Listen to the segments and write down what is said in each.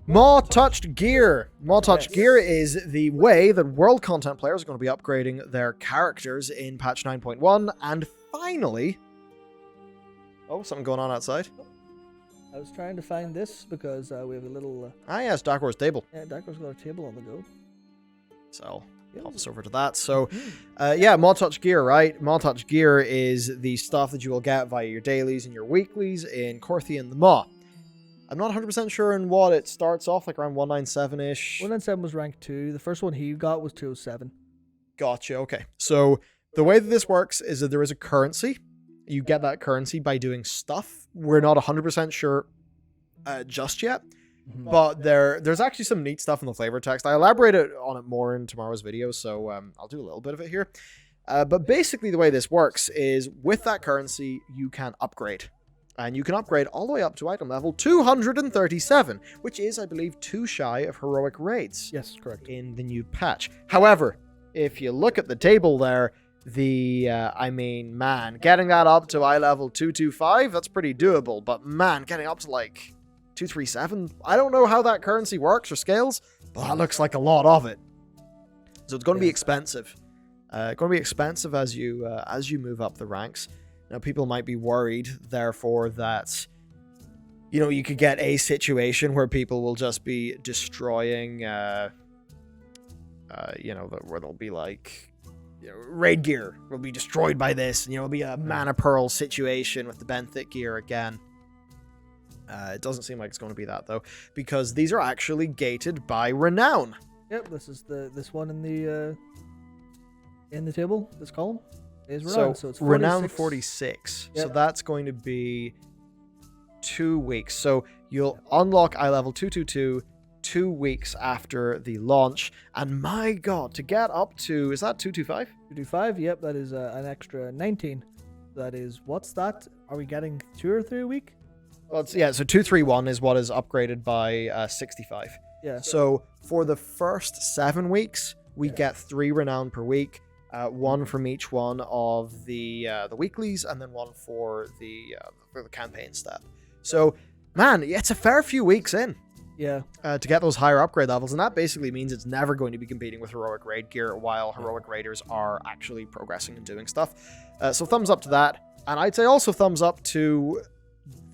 Maw Touched gear. Maw Touched gear is the way that world content players are going to be upgrading their characters in patch 9.1. And finally... Oh, something going on outside. I was trying to find this because we have a little... yes, Dark Horse table. Yeah, Dark Horse got a table on the go. So, help us over to that. So, yeah, Maw Touched gear, right? Maw Touched gear is the stuff that you will get via your dailies and your weeklies in Korthia and the Maw. I'm not 100% sure in what it starts off, like around 197-ish. 197 was rank 2. The first one he got was 207. Gotcha, okay. So, the way that this works is that there is a currency. You get that currency by doing stuff. We're not 100% sure just yet. But there's actually some neat stuff in the flavor text. I elaborated on it more in tomorrow's video, so I'll do a little bit of it here. But basically the way this works is with that currency, you can upgrade. And you can upgrade all the way up to item level 237, which is, I believe, too shy of heroic raids. Yes, correct. In the new patch. However, if you look at the table there, man, getting that up to eye level 225, that's pretty doable. But man, getting up to like 237, I don't know how that currency works or scales, but that looks like a lot of it. So it's going to be expensive. Going to be expensive as you move up the ranks. Now, people might be worried, therefore, that, you know, you could get a situation where people will just be destroying, where they'll be like, raid gear will be destroyed by this, and, it'll be a mana pearl situation with the benthic gear again. It doesn't seem like it's going to be that, though, because these are actually gated by Renown. Yep, this is this one in the table, this column. Is Renown, so it's 46. Renown 46. Yep. So that's going to be 2 weeks. So you'll unlock eye level 222 2 weeks after the launch. And my god, to get up to, is that 225? 225, yep, that is an extra 19. That is, what's that? Are we getting 2 or 3 a week? Well, so 231 is what is upgraded by 65. Yeah. So for the first 7 weeks, we get 3 Renown per week. 1 from each one of the weeklies, and then 1 for the campaign step. So, man, it's a fair few weeks in. Yeah. To get those higher upgrade levels, and that basically means it's never going to be competing with heroic raid gear while heroic raiders are actually progressing and doing stuff. So thumbs up to that, and I'd say also thumbs up to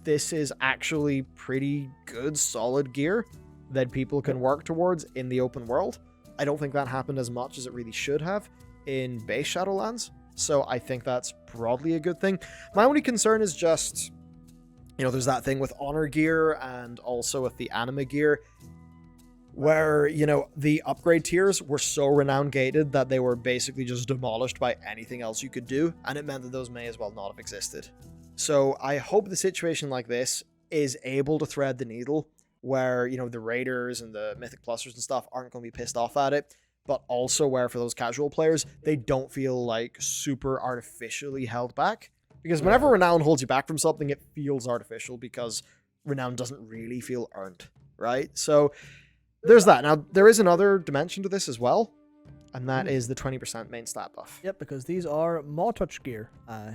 this is actually pretty good, solid gear that people can work towards in the open world. I don't think that happened as much as it really should have in base Shadowlands, so I think that's broadly a good thing. My only concern is just, there's that thing with honor gear and also with the anima gear where, the upgrade tiers were so renown gated that they were basically just demolished by anything else you could do, and it meant that those may as well not have existed. So I hope the situation like this is able to thread the needle where, the raiders and the mythic plusers and stuff aren't going to be pissed off at it, but also where for those casual players, they don't feel like super artificially held back. Because whenever Renown holds you back from something, it feels artificial because Renown doesn't really feel earned, right? So there's that. Now, there is another dimension to this as well, and that is the 20% main stat buff. Yep, because these are Maw Touched gear.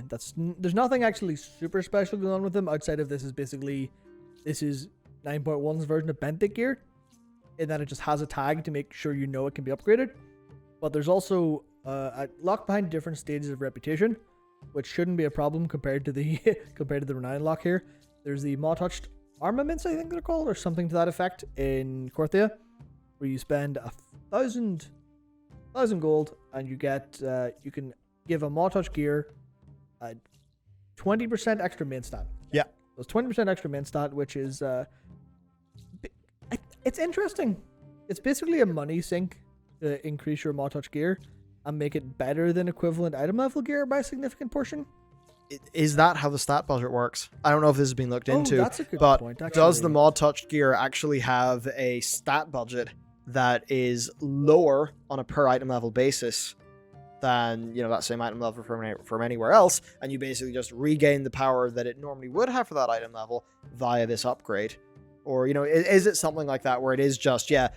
There's nothing actually super special going on with them outside of this is 9.1's version of benthic gear, in that it just has a tag to make sure it can be upgraded. But there's also a lock behind different stages of reputation, which shouldn't be a problem compared to the Renown lock here. There's the Maw Touched armaments, I think they're called, or something to that effect in Korthia, where you spend 1,000 gold and you get you can give a Maw Touched gear 20% extra main stat. Yeah, so it's 20% extra main stat, which is it's interesting. It's basically a money sink to increase your Maw Touched gear and make it better than equivalent item level gear by a significant portion. Is that how the stat budget works? I don't know if this has been looked into, that's a good but point, actually. Does the Maw Touched gear actually have a stat budget that is lower on a per item level basis than, that same item level from anywhere else, and you basically just regain the power that it normally would have for that item level via this upgrade? Or, is it something like that where it is just, a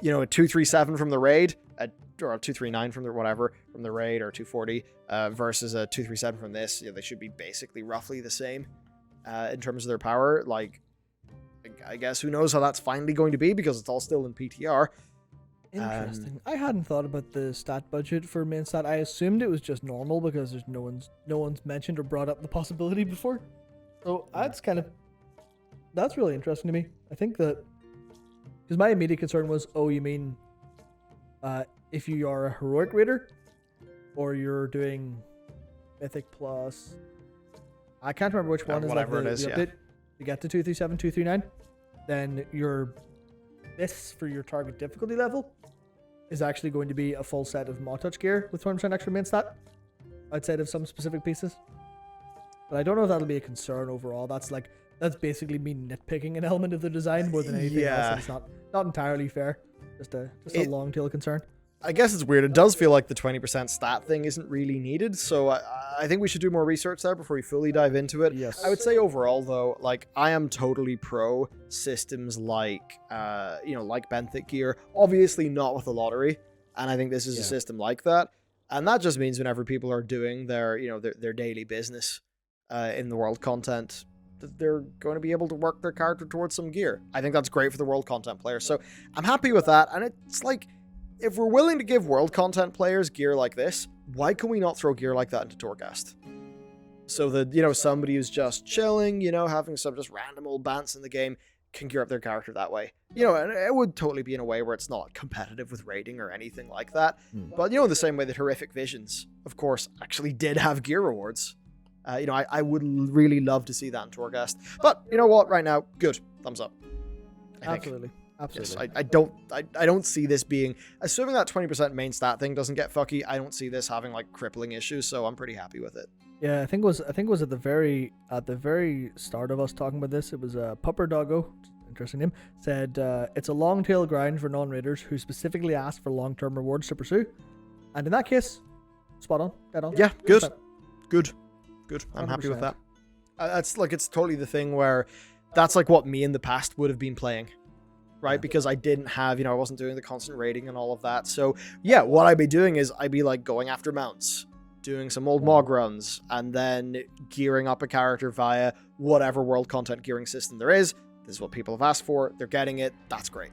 237 from the raid, or a 239 from the raid, or 240 versus a 237 from this? They should be basically roughly the same in terms of their power. Like, I guess who knows how that's finally going to be because it's all still in PTR. Interesting. I hadn't thought about the stat budget for main stat. I assumed it was just normal because there's no one's mentioned or brought up the possibility before. So that's really interesting to me. I think that because my immediate concern was, oh, you mean if you are a heroic raider or you're doing mythic plus, I can't remember which one is like the update to get to 237, 239, then your this for your target difficulty level is actually going to be a full set of Maw Touched gear with 20% extra main stat outside of some specific pieces. But I don't know if that'll be a concern overall. That's basically me nitpicking an element of the design more than anything else. It's not entirely fair. Just a long tail concern. I guess it's weird. It does feel like the 20% stat thing isn't really needed, so I think we should do more research there before we fully dive into it. Yes. I would say overall, though, like, I am totally pro systems like, like benthic gear. Obviously not with the lottery, and I think this is a system like that. And that just means whenever people are doing their daily business in the world content, that they're going to be able to work their character towards some gear. I think that's great for the world content players. So I'm happy with that, and it's like, if we're willing to give world content players gear like this, why can we not throw gear like that into Torghast? So that, somebody who's just chilling, having some just random old bants in the game can gear up their character that way. And it would totally be in a way where it's not competitive with raiding or anything like that. But, in the same way that Horrific Visions, of course, actually did have gear rewards. I would really love to see that in Torghast. But, you know what, right now, good. Thumbs up. Absolutely. Absolutely. Yes, I don't see this being, assuming that 20% main stat thing doesn't get fucky, I don't see this having like crippling issues, so I'm pretty happy with it. Yeah, I think it was at the very start of us talking about this. It was Pupper Doggo, interesting name, said it's a long tail grind for non-raiders who specifically ask for long-term rewards to pursue. And in that case, spot on, dead on. Yeah, good. I'm happy with that. That's like, it's totally the thing where that's like what me in the past would have been playing. Right, because I didn't have, I wasn't doing the constant raiding and all of that. So yeah, what I'd be doing is I'd be like going after mounts, doing some old Mog runs, and then gearing up a character via whatever world content gearing system there is. This is what people have asked for. They're getting it. That's great.